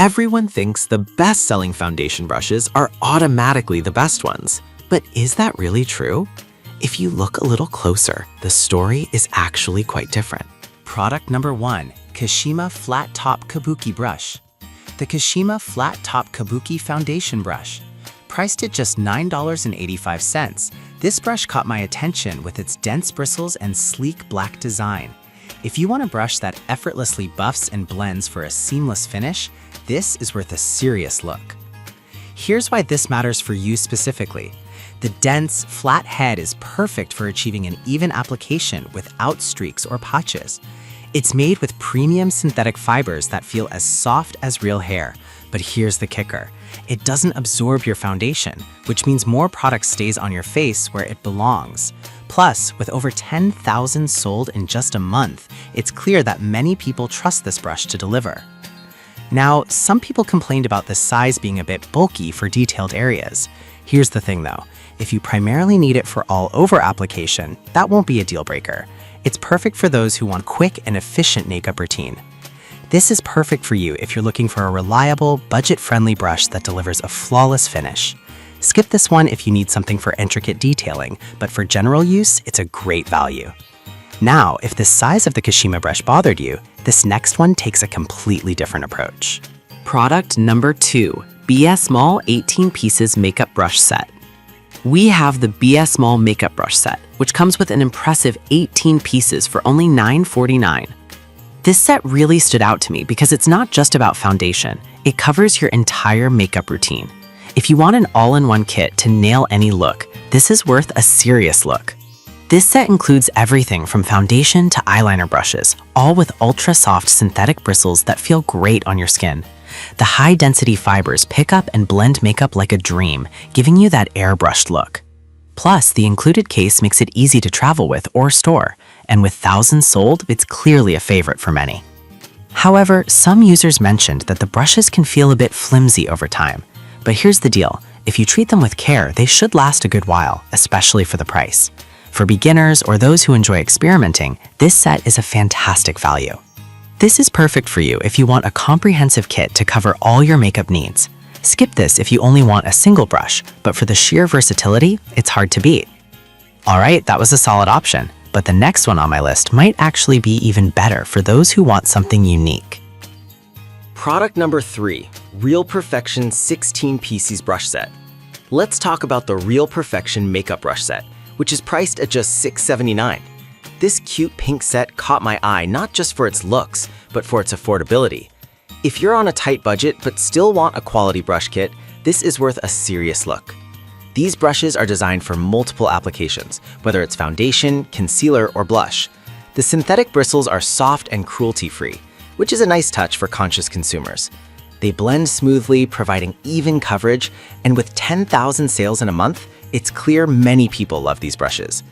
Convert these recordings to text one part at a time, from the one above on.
Everyone thinks the best-selling foundation brushes are automatically the best ones. But is that really true? If you look a little closer, the story is actually quite different. Product number 1, Kashima Flat Top Kabuki Brush. The Kashima Flat Top Kabuki Foundation Brush. Priced at just $9.85, this brush caught my attention with its dense bristles and sleek black design. If you want a brush that effortlessly buffs and blends for a seamless finish, this is worth a serious look. Here's why this matters for you specifically. The dense, flat head is perfect for achieving an even application without streaks or patches. It's made with premium synthetic fibers that feel as soft as real hair. But here's the kicker. It doesn't absorb your foundation, which means more product stays on your face where it belongs. Plus, with over 10,000 sold in just a month, it's clear that many people trust this brush to deliver. Now, some people complained about the size being a bit bulky for detailed areas. Here's the thing though, if you primarily need it for all-over application, that won't be a deal breaker. It's perfect for those who want quick and efficient makeup routine. This is perfect for you if you're looking for a reliable, budget-friendly brush that delivers a flawless finish. Skip this one if you need something for intricate detailing, but for general use, it's a great value. Now, if the size of the Kashima brush bothered you, this next one takes a completely different approach. Product number 2, BS Mall 18 Pieces Makeup Brush Set. We have the BS Mall Makeup Brush Set, which comes with an impressive 18 pieces for only $9.49. This set really stood out to me because it's not just about foundation, it covers your entire makeup routine. If you want an all-in-one kit to nail any look, this is worth a serious look. This set includes everything from foundation to eyeliner brushes, all with ultra-soft synthetic bristles that feel great on your skin. The high-density fibers pick up and blend makeup like a dream, giving you that airbrushed look. Plus, the included case makes it easy to travel with or store, and with thousands sold, it's clearly a favorite for many. However, some users mentioned that the brushes can feel a bit flimsy over time. But here's the deal, if you treat them with care, they should last a good while, especially for the price. For beginners or those who enjoy experimenting, this set is a fantastic value. This is perfect for you if you want a comprehensive kit to cover all your makeup needs. Skip this if you only want a single brush, but for the sheer versatility, it's hard to beat. Alright, that was a solid option, but the next one on my list might actually be even better for those who want something unique. Product number 3, Real Perfection 16 Pieces Brush Set. Let's talk about the Real Perfection Makeup Brush Set, which is priced at just $6.79. This cute pink set caught my eye not just for its looks, but for its affordability. If you're on a tight budget but still want a quality brush kit, this is worth a serious look. These brushes are designed for multiple applications, whether it's foundation, concealer, or blush. The synthetic bristles are soft and cruelty-free, which is a nice touch for conscious consumers. They blend smoothly, providing even coverage, and with 10,000 sales in a month, it's clear many people love these brushes.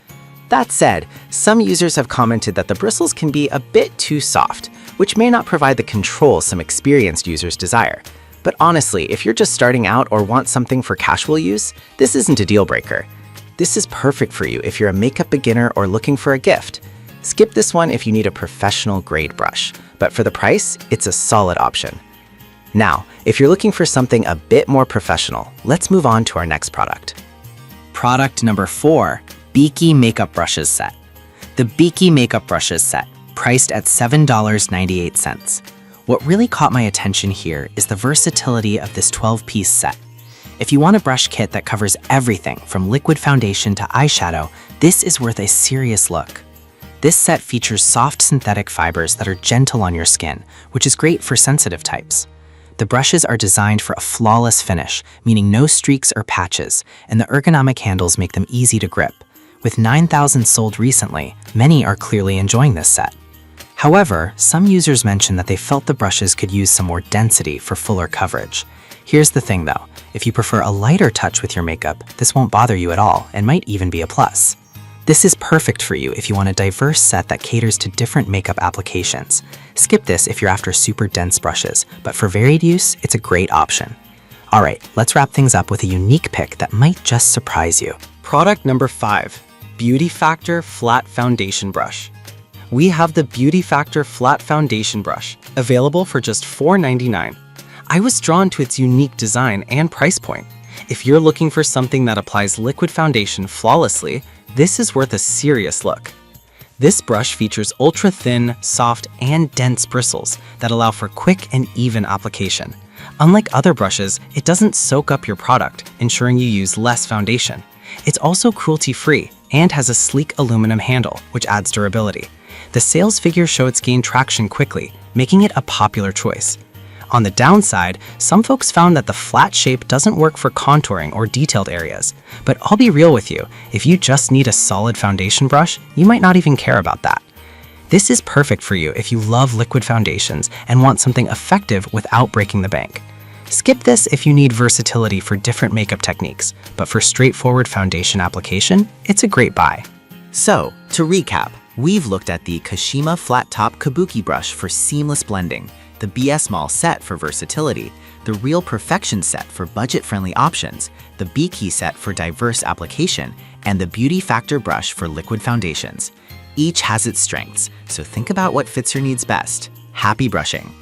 That said, some users have commented that the bristles can be a bit too soft, which may not provide the control some experienced users desire. But honestly, if you're just starting out or want something for casual use, this isn't a deal breaker. This is perfect for you if you're a makeup beginner or looking for a gift. Skip this one if you need a professional grade brush, but for the price, it's a solid option. Now, if you're looking for something a bit more professional, let's move on to our next product. Product number 4, Beaky Makeup Brushes Set. The Beaky Makeup Brushes Set, priced at $7.98. What really caught my attention here is the versatility of this 12-piece set. If you want a brush kit that covers everything from liquid foundation to eyeshadow, this is worth a serious look. This set features soft synthetic fibers that are gentle on your skin, which is great for sensitive types. The brushes are designed for a flawless finish, meaning no streaks or patches, and the ergonomic handles make them easy to grip. With 9,000 sold recently, many are clearly enjoying this set. However, some users mentioned that they felt the brushes could use some more density for fuller coverage. Here's the thing though, if you prefer a lighter touch with your makeup, this won't bother you at all and might even be a plus. This is perfect for you if you want a diverse set that caters to different makeup applications. Skip this if you're after super dense brushes, but for varied use, it's a great option. Alright, let's wrap things up with a unique pick that might just surprise you. Product number 5, Beauty Factor Flat Foundation Brush. We have the Beauty Factor Flat Foundation Brush, available for just $4.99. I was drawn to its unique design and price point. If you're looking for something that applies liquid foundation flawlessly, this is worth a serious look. This brush features ultra-thin, soft, and dense bristles that allow for quick and even application. Unlike other brushes, it doesn't soak up your product, ensuring you use less foundation. It's also cruelty-free and has a sleek aluminum handle, which adds durability. The sales figures show it's gained traction quickly, making it a popular choice. On the downside, some folks found that the flat shape doesn't work for contouring or detailed areas. But I'll be real with you, if you just need a solid foundation brush, you might not even care about that. This is perfect for you if you love liquid foundations and want something effective without breaking the bank. Skip this if you need versatility for different makeup techniques, but for straightforward foundation application, it's a great buy. So, to recap, we've looked at the Kashima Flat Top Kabuki brush for seamless blending, the BS Mall set for versatility, the Real Perfection set for budget-friendly options, the B-Key set for diverse application, and the Beauty Factor brush for liquid foundations. Each has its strengths, so think about what fits your needs best. Happy brushing!